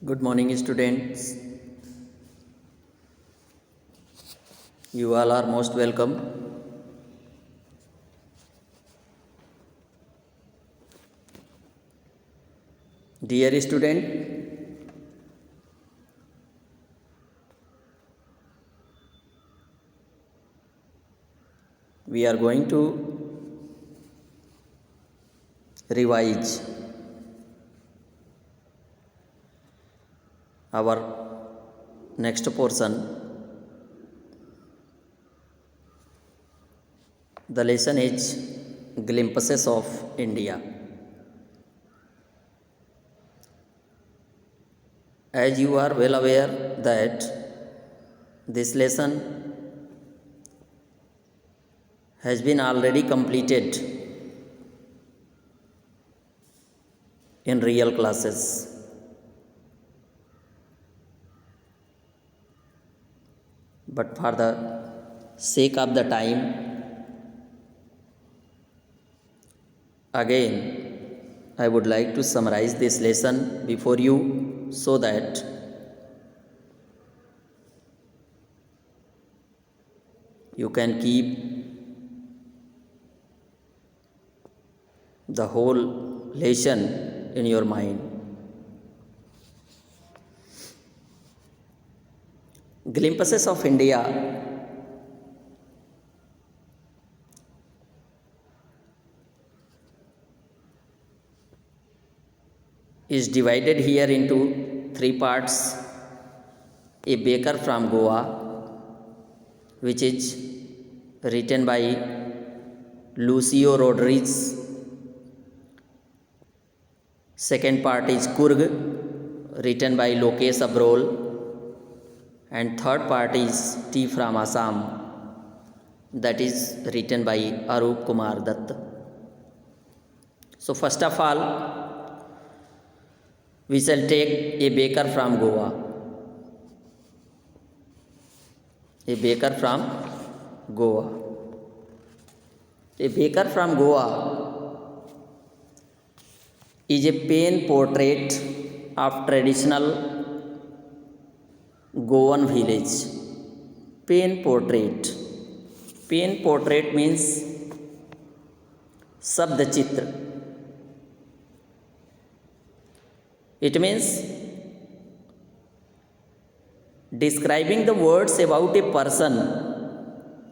Good morning, students. You all are most welcome. Dear student, we are going to revise our next portion. The lesson is Glimpses of India. As you are well aware that this lesson has been already completed in real classes. But for the sake of the time, again I would like to summarize this lesson before you so that you can keep the whole lesson in your mind. Glimpses of India is divided here into three parts. A Baker from Goa, which is written by Lucio Rodriguez. Second part is Kurg, written by Lokesh Abrol. And third part is Tea from Assam, that is written by Arup Kumar Dutt. So first of all, we shall take a baker from Goa. A baker from Goa. A baker from Goa is a pen portrait of traditional Goan village. Pen portrait. Pen portrait means Sabd Chitra. It means describing the words about a person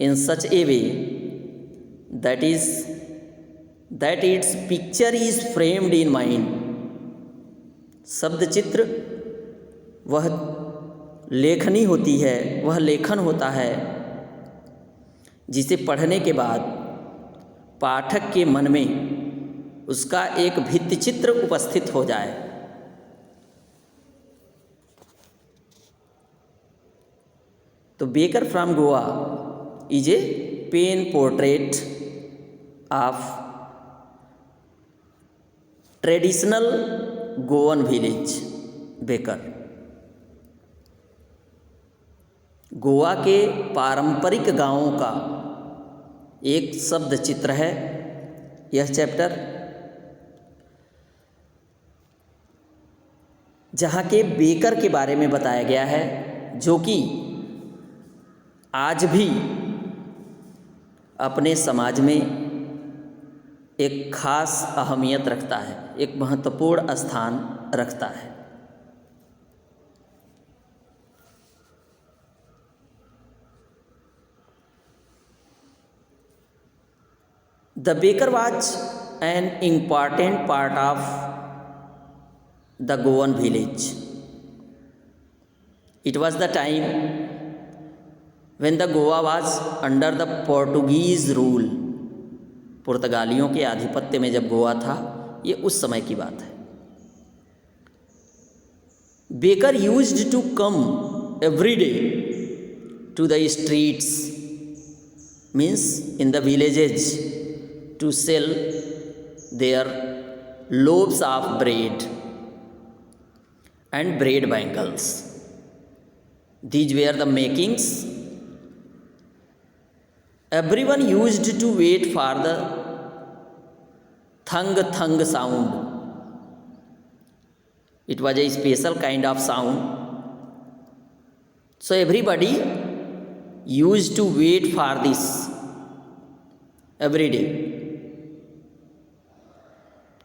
in such a way that its picture is framed in mind. शब्द चित्र वह लेखनी होती है, वह लेखन होता है जिसे पढ़ने के बाद पाठक के मन में उसका एक भित्ति चित्र उपस्थित हो जाए. तो baker from Goa is a pen portrait of traditional Goan village. Baker Goa के पारंपरिक गांवों का एक शब्द चित्र है यह चैप्टर, जहाँ के बेकर के बारे में बताया गया है जो कि आज भी अपने समाज में एक खास अहमियत रखता है, एक महत्वपूर्ण स्थान रखता है. The baker was an important part of the Goan village. It was the time when the Goa was under the Portuguese rule. पुर्तगालियों के आधिपत्य में जब गोवा था, ये उस समय की बात है. Baker used to come every day to the streets, means in the villages, to sell their loaves of bread and bread bangles. These were the makings. Everyone used to wait for the thang thang sound. It was a special kind of sound. So everybody used to wait for this every day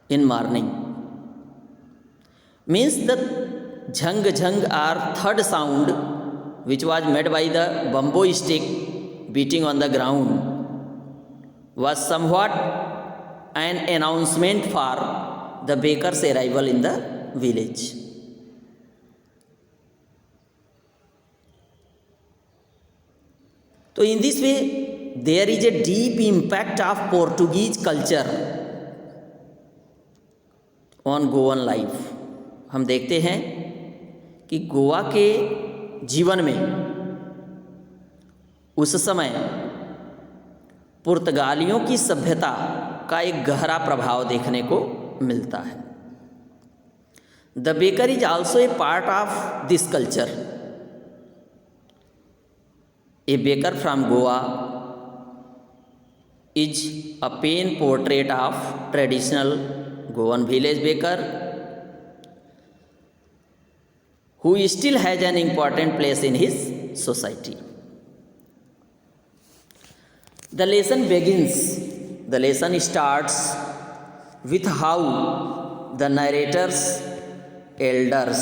in morning. Means the jhang jhang or third sound, which was made by the bamboo stick beating on the ground, was somewhat an announcement for the baker's arrival in the village. So in this way there is a deep impact of Portuguese culture on Goan life. हम देखते हैं कि गोवा के जीवन में उस समय पुर्तगालियों की सभ्यता का एक गहरा प्रभाव देखने को मिलता है. The baker is also a part of this culture. A baker from Goa is a pen portrait of traditional Goan village baker who still has an important place in his society. The lesson begins, the lesson starts with how the narrator's elders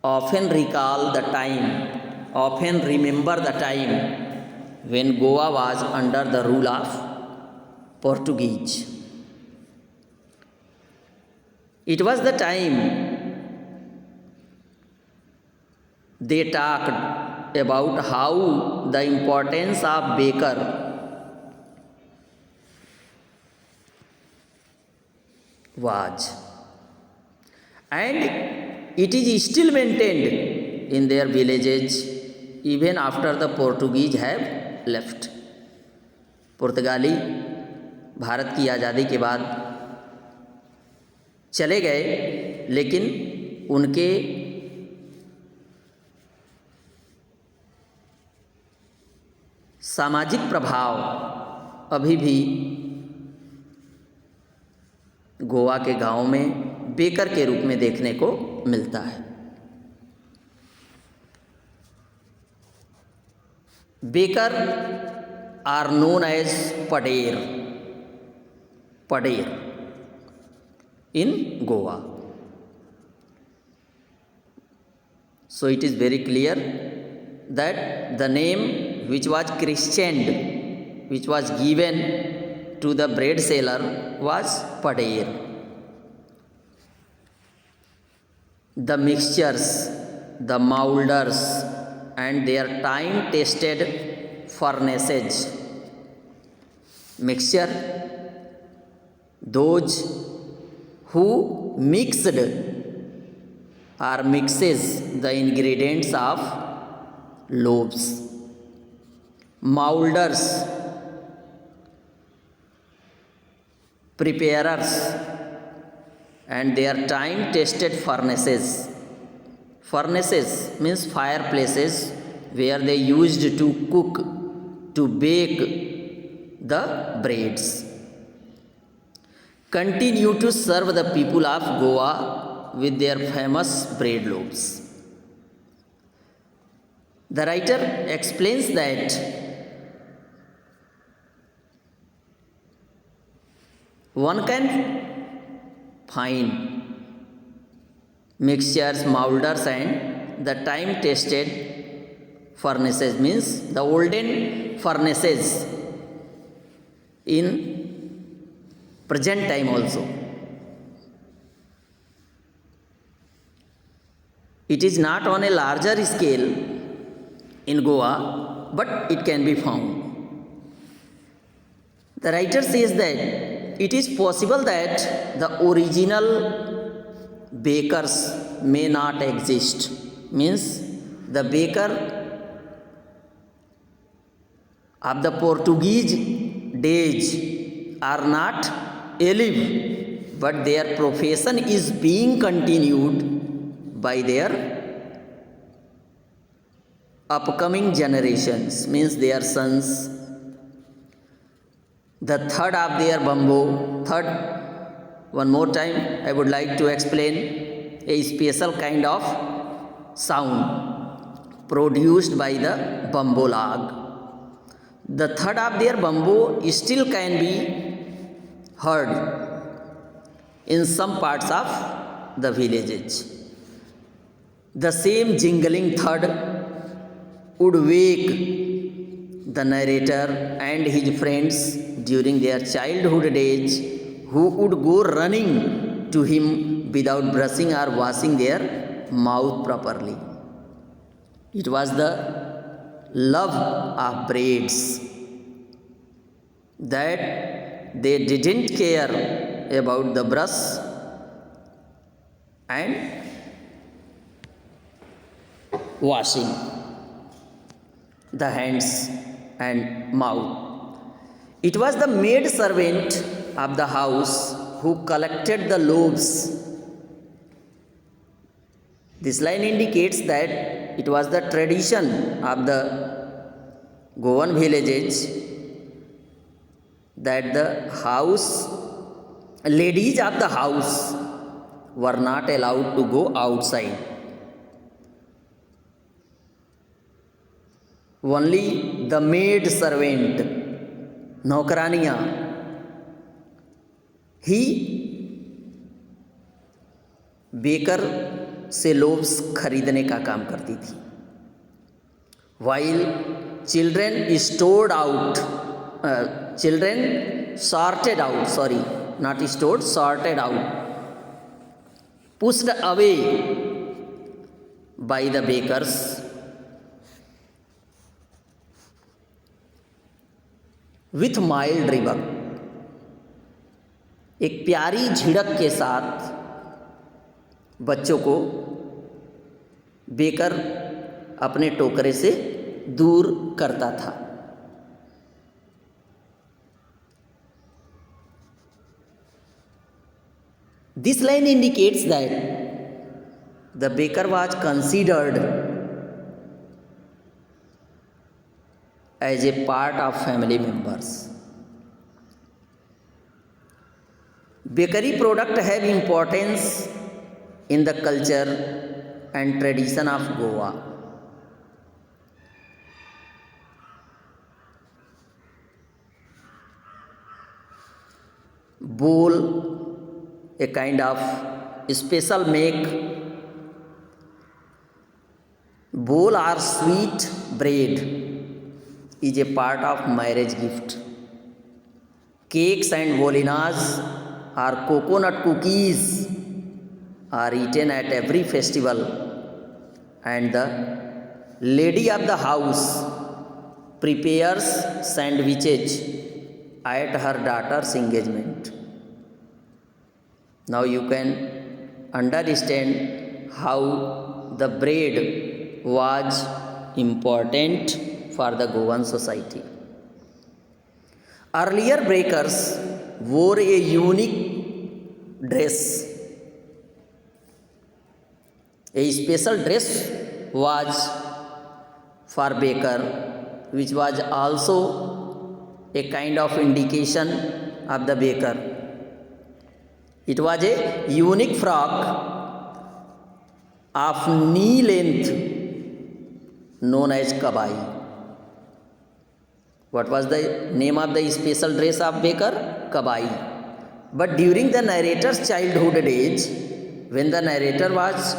often remember the time when Goa was under the rule of Portuguese. It was the time they talked about how the importance of baker was, and it is still maintained in their villages even after the Portuguese have left. पुर्तगाली भारत की आज़ादी के बाद चले गए, लेकिन उनके सामाजिक प्रभाव अभी भी गोवा के गांव में बेकर के रूप में देखने को मिलता है. Baker are known as pader in Goa. So it is very clear that the name which was christened, which was given to the bread seller, was Padeir. The mixtures, the molders and their time tested furnaces. Mixture, those who mixed or mixes the ingredients of loaves. Molders, preparers and their time tested furnaces. Furnaces means fireplaces where they used to cook, to bake the breads. Continue to serve the people of Goa with their famous bread loaves. The writer explains that one can find mixtures, molders and the time tested furnaces, means the olden furnaces in present time also. It is not on a larger scale in Goa, but it can be found. The writer says that it is possible that the original bakers may not exist. Means the baker of the Portuguese days are not alive, but their profession is being continued by their upcoming generations, means their sons. The third of their bamboo, third One more time I would like to explain a special kind of sound produced by the bamboo log. The thud of their bamboo still can be heard in some parts of the villages. The same jingling thud would wake the narrator and his friends during their childhood days, who would go running to him without brushing or washing their mouth properly. It was the love of braids that they didn't care about the brush and washing the hands and mouth. It was the maid servant of the house who collected the loaves. This line indicates that it was the tradition of the Goan villages that the ladies of the house were not allowed to go outside. Only the maid servant, नौकरानियाँ, ही baker से loaves खरीदने का काम करती थी. While children sorted out, pushed away by the bakers, with mild rebuke, एक प्यारी झिड़क के साथ बच्चों को बेकर अपने टोकरे से दूर करता था. This line indicates that the baker was considered as a part of family members. Bakery products have importance in the culture and tradition of Goa. Bowl, a kind of special make. Bowl or sweet bread is a part of marriage gift. Cakes and bolinas or coconut cookies are eaten at every festival, and the lady of the house prepares sandwiches at her daughter's engagement. Now you can understand how the bread was important for the Goan society. Earlier bakers wore a unique dress. A special dress was for baker, which was also a kind of indication of the baker. It was a unique frock of knee length known as kabai. What was the name of the special dress of baker? Kabai. But during the narrator's childhood days, when the narrator was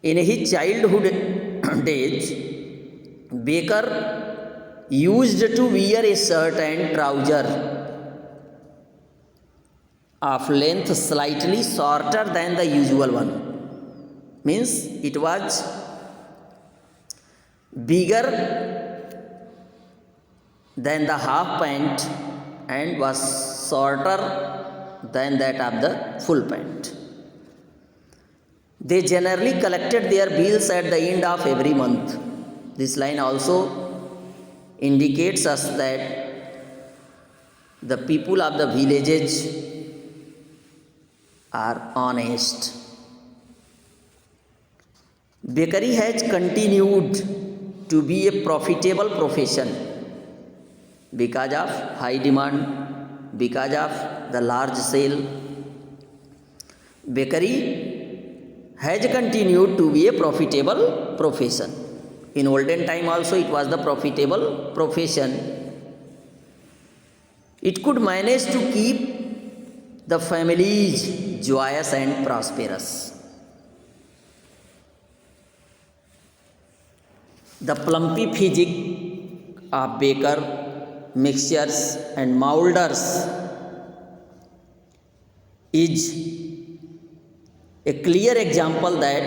in his childhood days, baker used to wear a shirt and trouser of length slightly shorter than the usual one. Means it was bigger than the half pant and was shorter than that of the full pant. They generally collected their bills at the end of every month. This line also indicates us that the people of the villages are honest. Bakery has continued to be a profitable profession because of high demand, because of the large sale. Bakery has continued to be a profitable profession. In olden time also it was the profitable profession. It could manage to keep the families joyous and prosperous. The plumpy physique of baker, mixtures and molders is a clear example that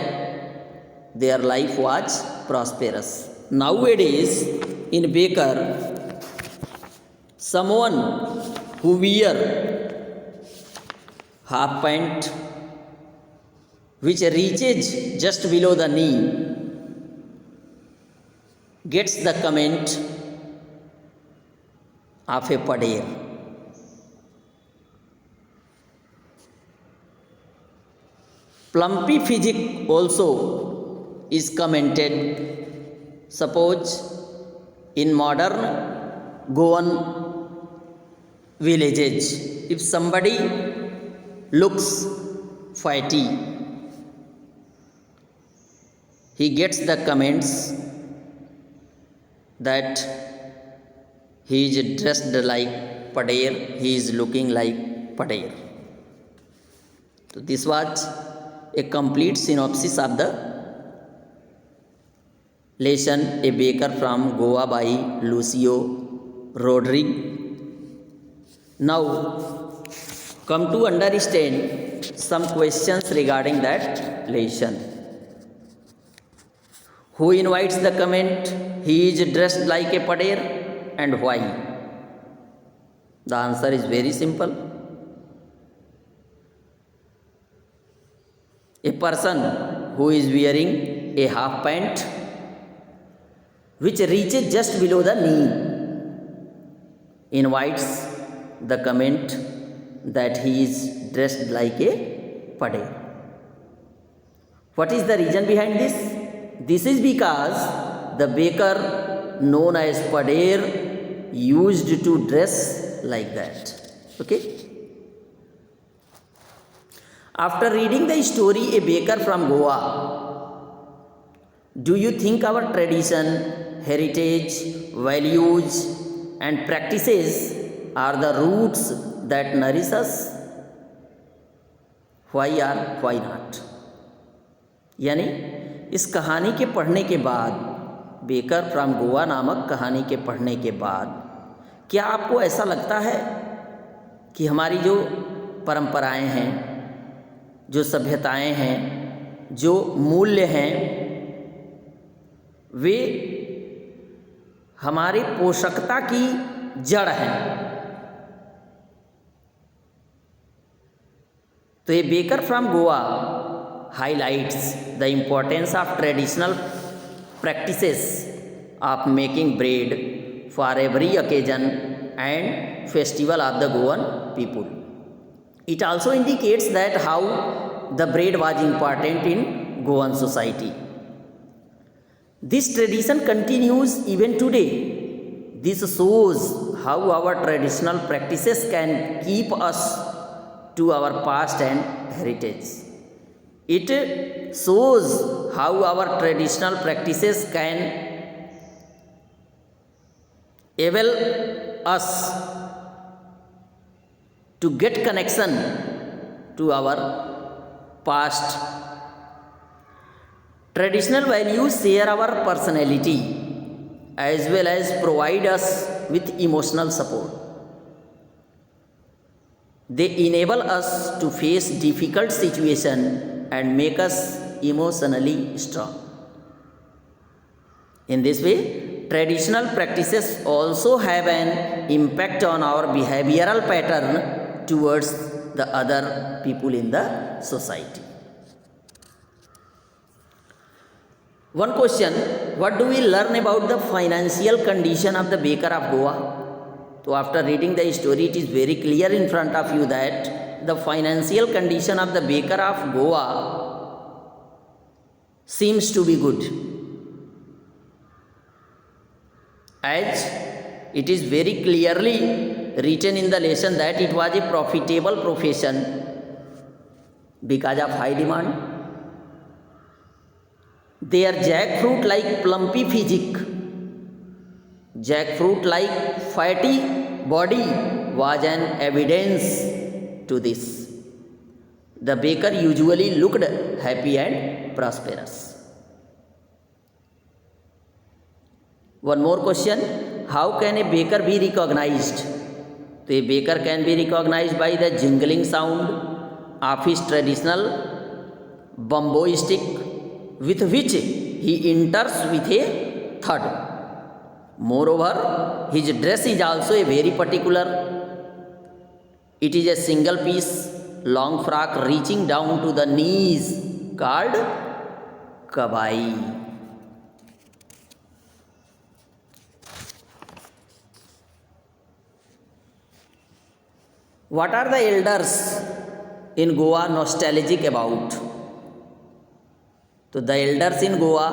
their life was prosperous. Nowadays in baker, someone who wear half pant which reaches just below the knee gets the comment of a padeer. Plumpy physique also is commented. Suppose in modern Goan villages, if somebody looks fatty, he gets the comments that he is dressed like padeer, he is looking like padeer. So this was a complete synopsis of the lesson A Baker from Goa by Lucio Rodriguez. Now come to understand some questions regarding that lesson. Who invites the comment he is dressed like a padeer and why? The answer is very simple. A person who is wearing a half pant which reaches just below the knee invites the comment that he is dressed like a padeer. What is the reason behind this? This is because the baker known as padeer used to dress like that. Okay? After reading the story A Baker from Goa, do you think our tradition, heritage, values and practices are the roots that nourish us? Why or why not? यानी इस कहानी के पढ़ने के बाद, baker from Goa नामक कहानी के पढ़ने के बाद, क्या आपको ऐसा लगता है कि हमारी जो परंपराएं हैं, जो सभ्यताएं हैं, जो मूल्य हैं, वे हमारी पोषकता की जड़ हैं? तो ये baker from Goa highlights the importance of traditional practices of making bread for every occasion and festival of the Goan people. It also indicates that how the bread was important in Goan society. This tradition continues even today. This shows how our traditional practices can keep us to our past and heritage. It shows how our traditional practices can enable us to get connection to our past. Traditional values share our personality as well as provide us with emotional support. They enable us to face difficult situations and make us emotionally strong. In this way, traditional practices also have an impact on our behavioral pattern towards the other people in the society. One question, what do we learn about the financial condition of the baker of Goa? So after reading the story, it is very clear in front of you that the financial condition of the baker of Goa seems to be good, as it is very clearly written in the lesson that it was a profitable profession because of high demand. Their jackfruit like plumpy physique, jackfruit like fatty body was an evidence to this. The baker usually looked happy and prosperous. One more question, how can a baker be recognized? So a baker can be recognized by the jingling sound of his traditional bamboo stick with which he enters with a thud. Moreover, his dress is also a very particular. It is a single piece long frock reaching down to the knees called kabai. What are the elders in Goa nostalgic about? तो the elders in Goa,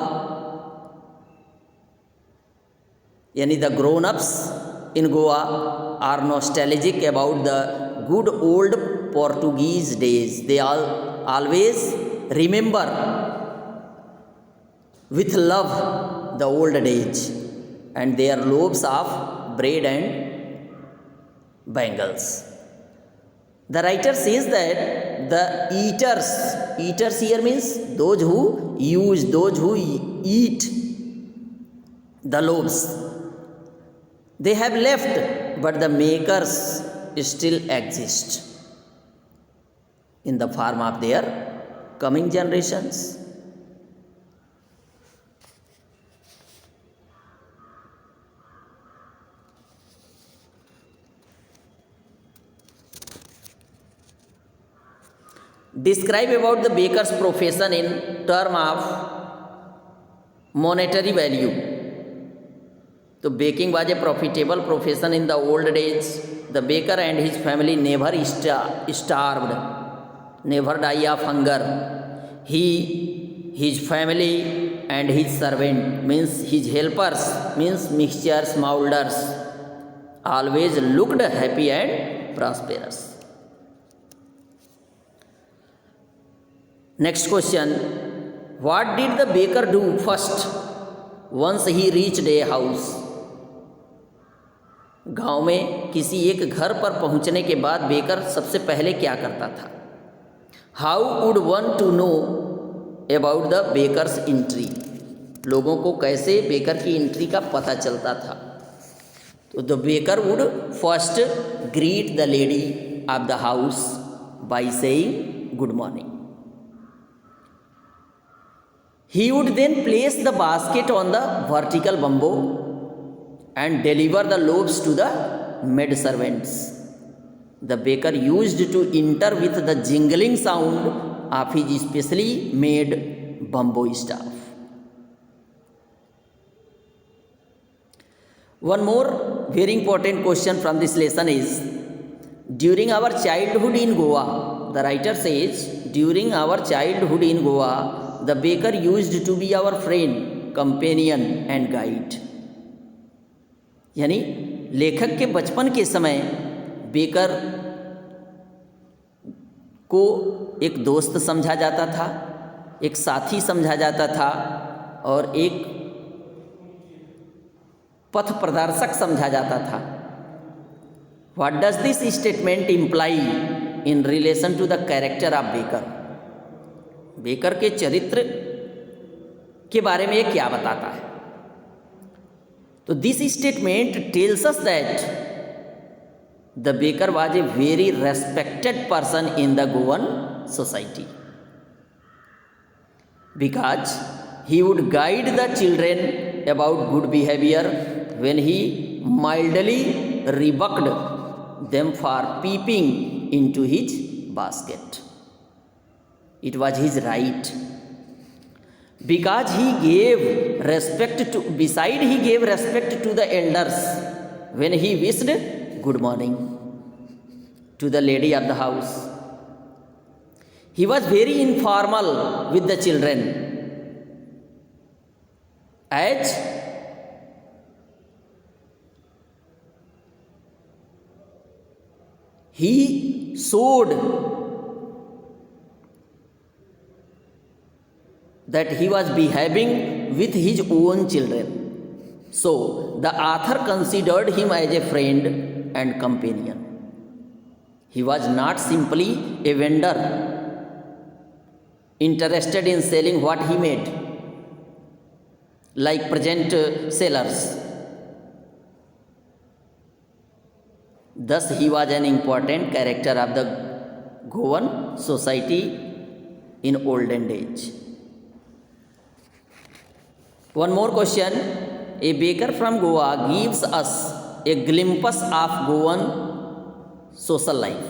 यानी the grown-ups in Goa are nostalgic about the good old Portuguese days. They always remember with love the old days and their loaves of bread and bangles. The writer says that the eaters here means those who use, those who eat the loaves, they have left, but the makers still exist in the form of their coming generations. Describe about the baker's profession in term of monetary value. So baking was a profitable profession in the old days. The baker and his family never starved, never die of hunger. He, his family and his servant means his helpers means mixtures, molders always looked happy and prosperous. Next question, what did the baker do first once he reached a house? गांव में किसी एक घर पर पहुंचने के बाद baker सबसे पहले क्या करता था? How would one to know about the bakers entry? लोगों को कैसे बेकर की एंट्री का पता चलता था? तो the baker would first greet the lady of the house by saying good morning. He would then place the basket on the vertical bamboo and deliver the loaves to the maid servants. The baker used to enter with the jingling sound of his specially made bamboo staff. One more very important question from this lesson is, during our childhood in Goa, the writer says, during our childhood in Goa, the baker used to be our friend, companion and guide. यानी लेखक के बचपन के समय baker को एक दोस्त समझा जाता था, एक साथी समझा जाता था और एक पथ प्रदर्शक समझा जाता था. What does this statement imply in relation to the character of baker? Baker के चरित्र के बारे में ये क्या बताता है? तो this statement tells us that the baker was a very respected person in the Goan society because he would guide the children about good behaviour when he mildly rebuked them for peeping into his basket. It was his right, because he gave respect to, beside he gave respect to the elders when he wished good morning to the lady of the house. He was very informal with the children, as he showed that he was behaving with his own children. So the author considered him as a friend and companion. He was not simply a vendor interested in selling what he made, like present sellers. Thus, he was an important character of the Goan society in olden days. One more question. A baker from Goa gives us a glimpse of Goan social life.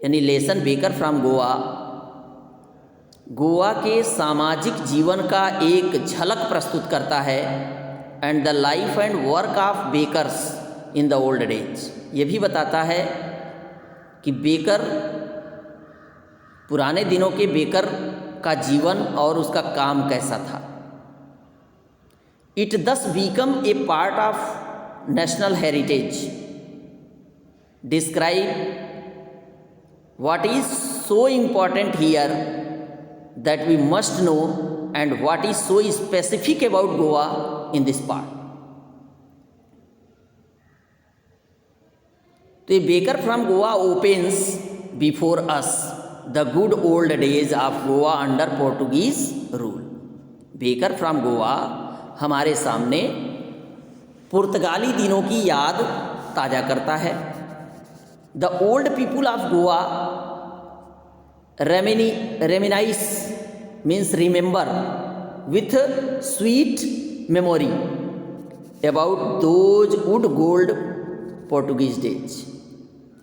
यानी lesson baker from Goa के सामाजिक जीवन का एक झलक प्रस्तुत करता है, and the life and work of bakers in the old days. ये भी बताता है कि बेकर, पुराने दिनों के बेकर का जीवन और उसका काम कैसा था. इट दस become a part of national heritage. Describe what is so important here that we must know, and what is so specific about Goa in this part. The baker from Goa opens before us the good old days of Goa under Portuguese rule. Baker from Goa हमारे सामने पुर्तगाली दिनों की याद ताज़ा करता है. The old people of Goa reminisce, means remember, with sweet memory about those good old Portuguese days.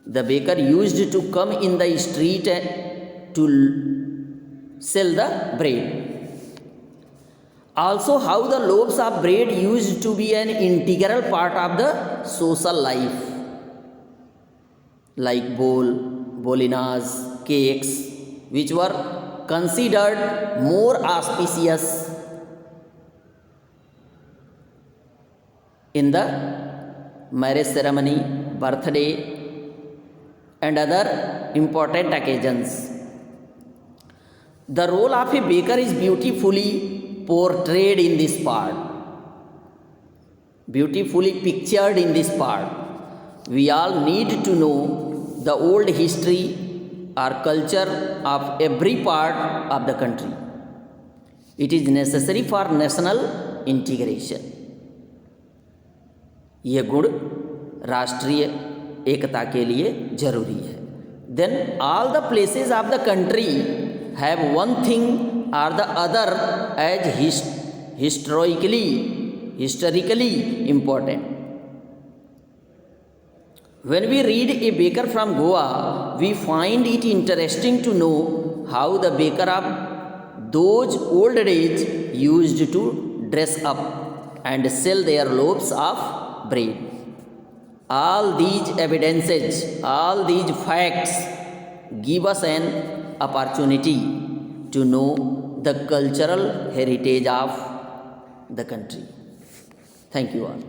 The baker used to come in the street to sell the bread. Also, how the loaves of bread used to be an integral part of the social life, like bolinas, cakes, which were considered more auspicious in the marriage ceremony, birthday, and other important occasions. The role of a baker is beautifully portrayed in this part, beautifully pictured in this part. We all need to know the old history or culture of every part of the country. It is necessary for national integration. यह गुण राष्ट्रीय एकता के लिए जरूरी है. Then all the places of the country have one thing or the other as historically important. When we read a baker from Goa, we find it interesting to know how the baker of those old days used to dress up and sell their loaves of bread. All these evidences, all these facts give us an opportunity to know the cultural heritage of the country. Thank you all.